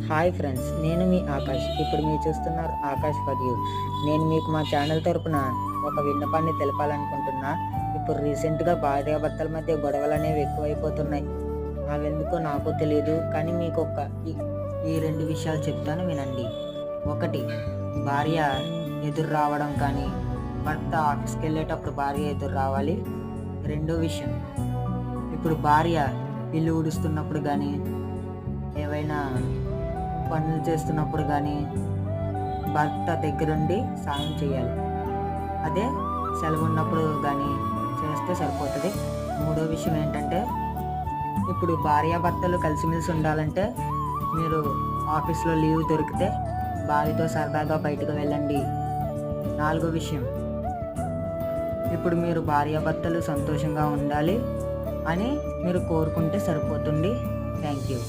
Hi friends, నేను మీ ఆకాష్. ఇప్పుడు మీరు చూస్తున్నారు ఆకాష్ ఫర్ యూ. నేను మీకు మా ఛానల్ తరపున ఒక విన్నపాన్ని తెలపాలనుకుంటున్నా. ఇప్పుడు రీసెంట్గా భార్యాభర్తల మధ్య గొడవలు అనేవి ఎక్కువైపోతున్నాయి. అవెందుకో నాకు తెలియదు, కానీ మీకు ఈ రెండు విషయాలు చెప్తాను, వినండి. ఒకటి, భార్య ఎదురు రావడం కానీ, భర్త ఆఫీస్కి వెళ్ళేటప్పుడు భార్య ఎదురు రావాలి. రెండో విషయం, ఇప్పుడు భార్య ఇల్లు ఊడుస్తున్నప్పుడు కానీ, ఏవైనా పనులు చేస్తున్నప్పుడు కానీ భర్త దగ్గరుండి సాయం చేయాలి. అదే సెలవు ఉన్నప్పుడు కానీ చేస్తే సరిపోతుంది. మూడో విషయం ఏంటంటే, ఇప్పుడు భార్యాభర్తలు కలిసిమెలిసి ఉండాలంటే మీరు ఆఫీస్లో లీవ్ దొరికితే భార్యతో సరదాగా బయటకు వెళ్ళండి. నాలుగో విషయం, ఇప్పుడు మీరు భార్యాభర్తలు సంతోషంగా ఉండాలి అని మీరు కోరుకుంటే సరిపోతుంది. Thank you.